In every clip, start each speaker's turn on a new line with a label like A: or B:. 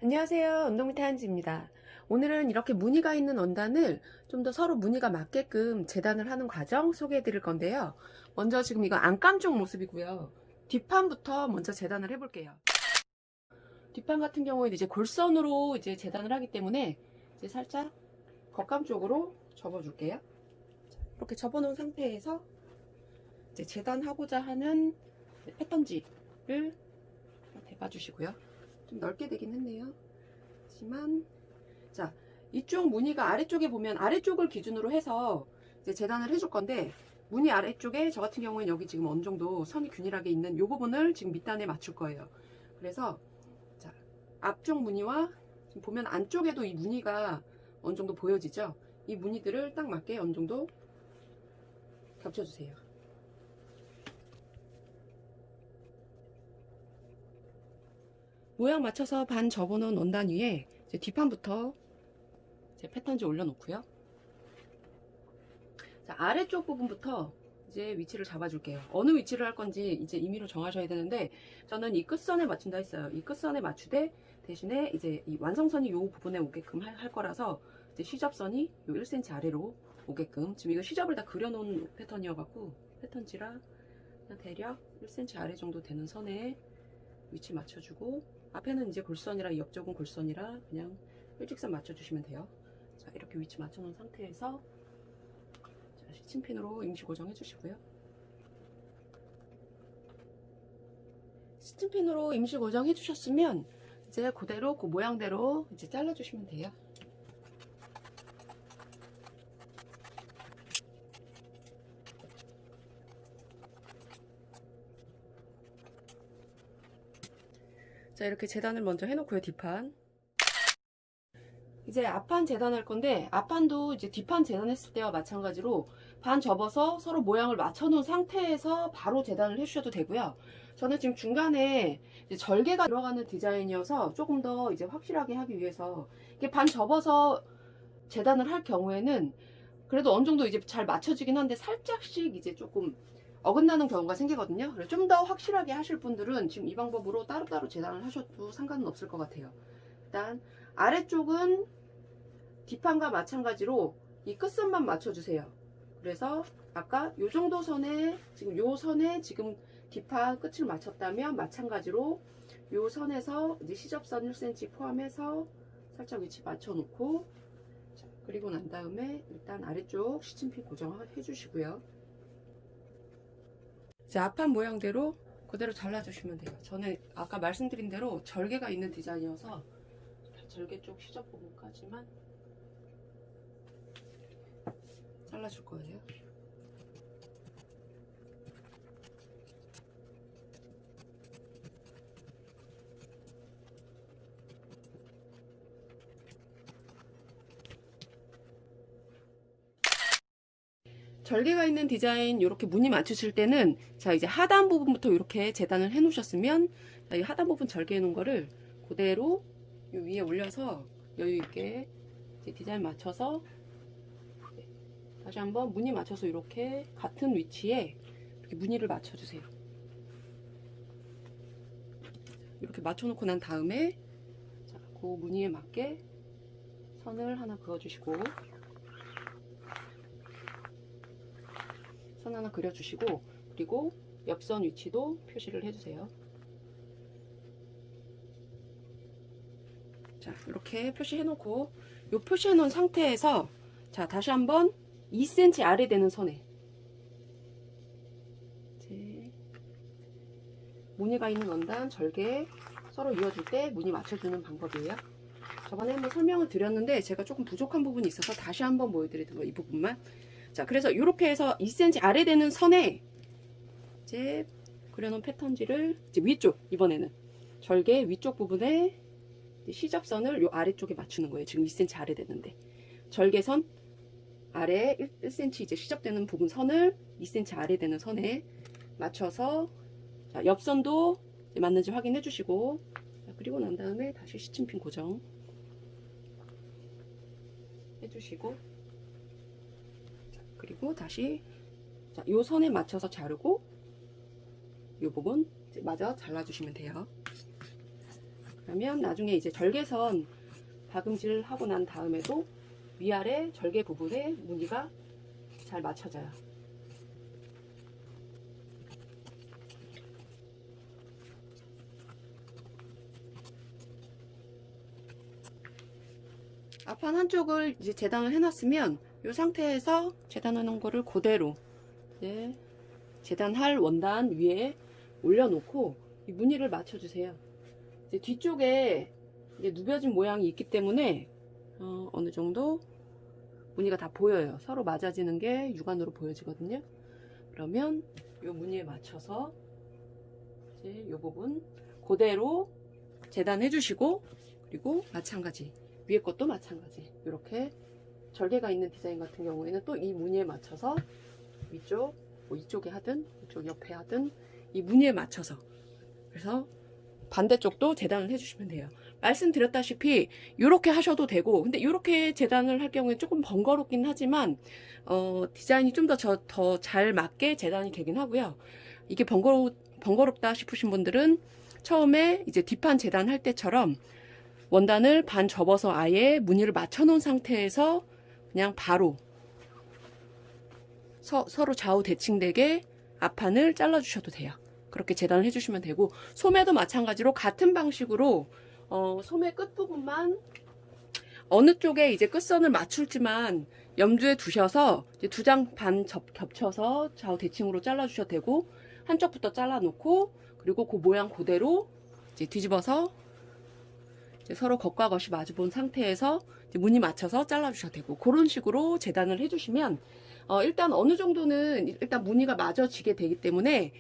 A: 안녕하세요. 운동 밑에 한지입니다. 오늘은 이렇게 무늬가 있는 원단을 좀 더 서로 무늬가 맞게끔 재단을 하는 과정 소개해 드릴 건데요. 먼저 지금 이거 안감 쪽 모습이고요. 뒷판부터 먼저 재단을 해 볼게요. 뒷판 같은 경우에는 이제 골선으로 이제 재단을 하기 때문에 이제 살짝 겉감 쪽으로 접어 줄게요. 이렇게 접어 놓은 상태에서 이제 재단하고자 하는 패턴지를 대봐 주시고요. 좀 넓게 되긴 했네요. 하지만 자, 이쪽 무늬가 아래쪽에 보면 아래쪽을 기준으로 해서 이제 재단을 해줄 건데, 무늬 아래쪽에 저 같은 경우에는 여기 지금 어느 정도 선이 균일하게 있는 이 부분을 지금 밑단에 맞출 거예요. 그래서 자, 앞쪽 무늬와 지금 보면 안쪽에도 이 무늬가 어느 정도 보여지죠? 이 무늬들을 딱 맞게 어느 정도 겹쳐주세요. 모양 맞춰서 반 접어놓은 원단 위에 이제 뒷판부터 이제 패턴지 올려놓고요. 자, 아래쪽 부분부터 이제 위치를 잡아줄게요. 어느 위치를 할 건지 이제 임의로 정하셔야 되는데, 저는 이 끝선에 맞춘다 했어요. 이 끝선에 맞추되 대신에 이제 이 완성선이 이 부분에 오게끔 할 거라서 이제 시접선이 요 1cm 아래로 오게끔, 지금 이거 시접을 다 그려놓은 패턴이어갖고 패턴지라 그냥 대략 1cm 아래 정도 되는 선에 위치 맞춰주고, 앞에는 이제 골선이라 옆쪽은 골선이라 그냥 일직선 맞춰주시면 돼요. 자, 이렇게 위치 맞춰놓은 상태에서 시침핀으로 임시 고정해 주시고요. 시침핀으로 임시 고정해 주셨으면 이제 그대로 그 모양대로 이제 잘라 주시면 돼요. 자, 이렇게 재단을 먼저 해놓고요. 뒷판 이제 앞판 재단할 건데, 앞판도 이제 뒷판 재단했을 때와 마찬가지로 반 접어서 서로 모양을 맞춰 놓은 상태에서 바로 재단을 해주셔도 되고요. 저는 지금 중간에 이제 절개가 들어가는 디자인이어서 조금 더 이제 확실하게 하기 위해서 이게 반 접어서 재단을 할 경우에는 그래도 어느 정도 이제 잘 맞춰지긴 한데 살짝씩 이제 조금 어긋나는 경우가 생기거든요. 그래서 좀 더 확실하게 하실 분들은 지금 이 방법으로 따로따로 재단을 하셔도 상관은 없을 것 같아요. 일단 아래쪽은 뒷판과 마찬가지로 이 끝선만 맞춰주세요. 그래서 아까 요 정도 선에 지금 요 선에 지금 뒷판 끝을 맞췄다면 마찬가지로 요 선에서 이제 시접선 1cm 포함해서 살짝 위치 맞춰 놓고, 그리고 난 다음에 일단 아래쪽 시침핀 고정해 주시고요. 이제 앞판 모양대로 그대로 잘라주시면 돼요. 저는 아까 말씀드린 대로 절개가 있는 디자인이어서 절개 쪽 시접 부분까지만 잘라줄 거예요. 절개가 있는 디자인 이렇게 무늬 맞추실 때는 자, 이제 하단 부분부터 이렇게 재단을 해 놓으셨으면, 자, 이 하단 부분 절개해 놓은 거를 그대로 이 위에 올려서 여유 있게 디자인 맞춰서 다시 한번 무늬 맞춰서 이렇게 같은 위치에 이렇게 무늬를 맞춰주세요. 이렇게 맞춰놓고 난 다음에 자, 그 무늬에 맞게 선을 하나 그어주시고, 선 하나 그려주시고, 그리고 옆선 위치도 표시를 해주세요. 자, 이렇게 표시해놓고, 이 표시해놓은 상태에서 자, 다시 한번 2cm 아래 되는 선에 이제 무늬가 있는 원단 절개 서로 이어줄 때 무늬 맞춰주는 방법이에요. 저번에 한번 설명을 드렸는데 제가 조금 부족한 부분이 있어서 다시 한번 보여드리는 거, 이 부분만. 자, 그래서 이렇게 해서 2cm 아래 되는 선에 이제 그려놓은 패턴지를 이제 위쪽, 이번에는 절개 위쪽 부분에 시접선을 요 아래쪽에 맞추는 거예요. 지금 2cm 아래 되는데 절개선 아래 1cm 이제 시접되는 부분 선을 2cm 아래 되는 선에 맞춰서, 자, 옆선도 맞는지 확인해 주시고, 자, 그리고 난 다음에 다시 시침핀 고정 해주시고, 자, 그리고 다시 자, 요 선에 맞춰서 자르고 요 부분 이제 마저 잘라주시면 돼요. 그러면 나중에 이제 절개선 박음질 하고 난 다음에도 위아래 절개 부분에 무늬가 잘 맞춰져요. 앞판 한쪽을 이제 재단을 해놨으면 이 상태에서 재단하는 거를 그대로 이제 재단할 원단 위에 올려놓고 이 무늬를 맞춰주세요. 이제 뒤쪽에 이제 누벼진 모양이 있기 때문에 어느 정도 무늬가 다 보여요. 서로 맞아지는 게 육안으로 보여지거든요. 그러면 이 무늬에 맞춰서 이제 이 부분 그대로 재단해 주시고, 그리고 마찬가지 위에 것도 마찬가지 이렇게 절개가 있는 디자인 같은 경우에는 또 이 무늬에 맞춰서 위쪽 뭐 이쪽에 하든 이쪽 옆에 하든 이 무늬에 맞춰서, 그래서 반대쪽도 재단을 해주시면 돼요. 말씀드렸다시피 이렇게 하셔도 되고, 근데 이렇게 재단을 할 경우에 조금 번거롭긴 하지만 디자인이 좀 더 잘 맞게 재단이 되긴 하고요. 이게 번거롭다 싶으신 분들은 처음에 이제 뒷판 재단할 때처럼 원단을 반 접어서 아예 무늬를 맞춰 놓은 상태에서 그냥 바로 서로 좌우 대칭되게 앞판을 잘라 주셔도 돼요. 그렇게 재단을 해주시면 되고, 소매도 마찬가지로 같은 방식으로 소매 끝부분만 어느 쪽에 이제 끝선을 맞출지만 염두에 두셔서 이제 두 장 반 겹쳐서 좌우 대칭으로 잘라 주셔도 되고, 한쪽부터 잘라 놓고 그리고 그 모양 그대로 이제 뒤집어서 이제 서로 겉과 겉이 마주 본 상태에서 이제 무늬 맞춰서 잘라 주셔도 되고, 그런 식으로 재단을 해주시면 일단 어느 정도는 일단 무늬가 맞아지게 되기 때문에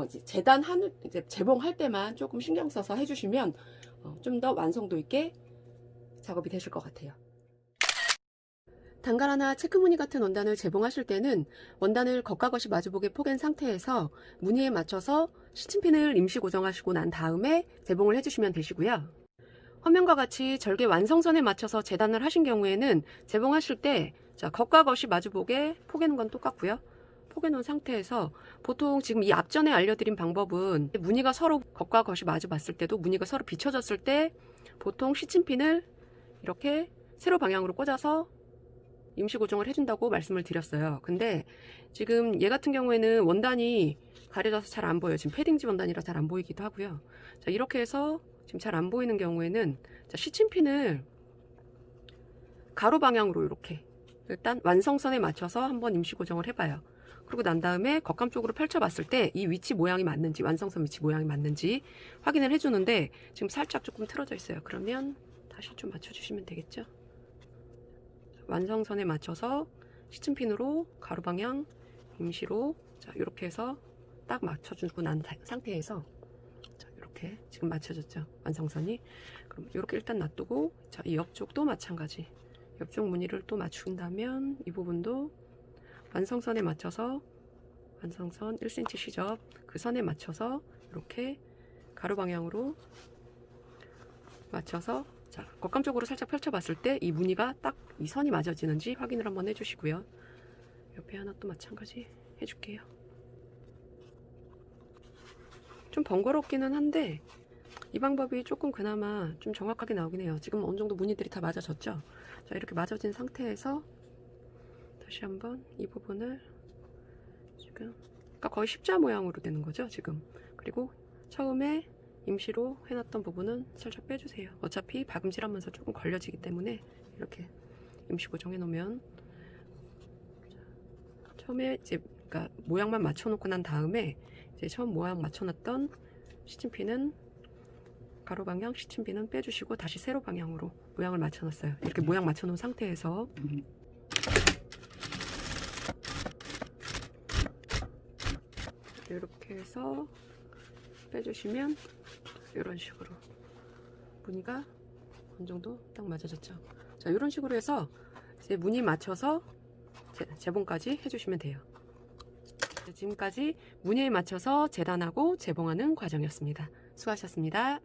A: 이제 이제 재봉할 때만 조금 신경 써서 해주시면 좀 더 완성도 있게 작업이 되실 것 같아요. 단가라나 체크무늬 같은 원단을 재봉하실 때는 원단을 겉과 겉이 마주보게 포갠 상태에서 무늬에 맞춰서 시침핀을 임시 고정하시고 난 다음에 재봉을 해주시면 되시고요. 화면과 같이 절개 완성선에 맞춰서 재단을 하신 경우에는 재봉하실 때 겉과 겉이 마주보게 포개는 건 똑같고요. 포개놓은 상태에서 보통 지금 이 앞전에 알려드린 방법은 무늬가 서로 겉과 겉이 마주 봤을 때도 무늬가 서로 비춰졌을 때 보통 시침핀을 이렇게 세로 방향으로 꽂아서 임시 고정을 해준다고 말씀을 드렸어요. 근데 지금 얘 같은 경우에는 원단이 가려져서 잘 안 보여요. 지금 패딩지 원단이라 잘 안 보이기도 하고요. 자, 이렇게 해서 지금 잘 안 보이는 경우에는 시침핀을 가로 방향으로 이렇게 일단 완성선에 맞춰서 한번 임시 고정을 해봐요. 그리고 난 다음에 겉감 쪽으로 펼쳐봤을 때 이 위치 모양이 맞는지, 완성선 위치 모양이 맞는지 확인을 해주는데 지금 살짝 조금 틀어져 있어요. 그러면 다시 좀 맞춰주시면 되겠죠. 완성선에 맞춰서 시침핀으로 가로 방향 임시로 자 이렇게 해서 딱 맞춰주고 난 상태에서 자 이렇게 지금 맞춰졌죠, 완성선이. 그럼 이렇게 일단 놔두고, 자 이 옆쪽도 마찬가지 옆쪽 무늬를 또 맞춘다면 이 부분도 완성선에 맞춰서 완성선 1cm 시접 그 선에 맞춰서 이렇게 가로 방향으로 맞춰서 자 겉감 쪽으로 살짝 펼쳐봤을 때 이 무늬가 딱 이 선이 맞아지는지 확인을 한번 해주시고요. 옆에 하나 또 마찬가지 해줄게요. 좀 번거롭기는 한데 이 방법이 조금 그나마 좀 정확하게 나오긴 해요. 지금 어느 정도 무늬들이 다 맞아졌죠. 자 이렇게 맞아진 상태에서 다시 한번 이 부분을 지금 그러니까 거의 십자 모양으로 되는 거죠 지금. 그리고 처음에 임시로 해놨던 부분은 살짝 빼주세요. 어차피 박음질하면서 조금 걸려지기 때문에 이렇게 임시 고정해 놓으면 처음에 이제 그러니까 모양만 맞춰놓고 난 다음에 이제 처음 모양 맞춰놨던 시침핀은 가로 방향, 시침핀은 빼주시고 다시 세로 방향으로 모양을 맞춰놨어요. 이렇게 모양 맞춰놓은 상태에서 이렇게 해서 빼주시면 이런 식으로 무늬가 어느 정도 딱 맞아졌죠. 자 이런 식으로 해서 이제 무늬 맞춰서 재봉까지 해주시면 돼요. 지금까지 무늬에 맞춰서 재단하고 재봉하는 과정이었습니다. 수고하셨습니다.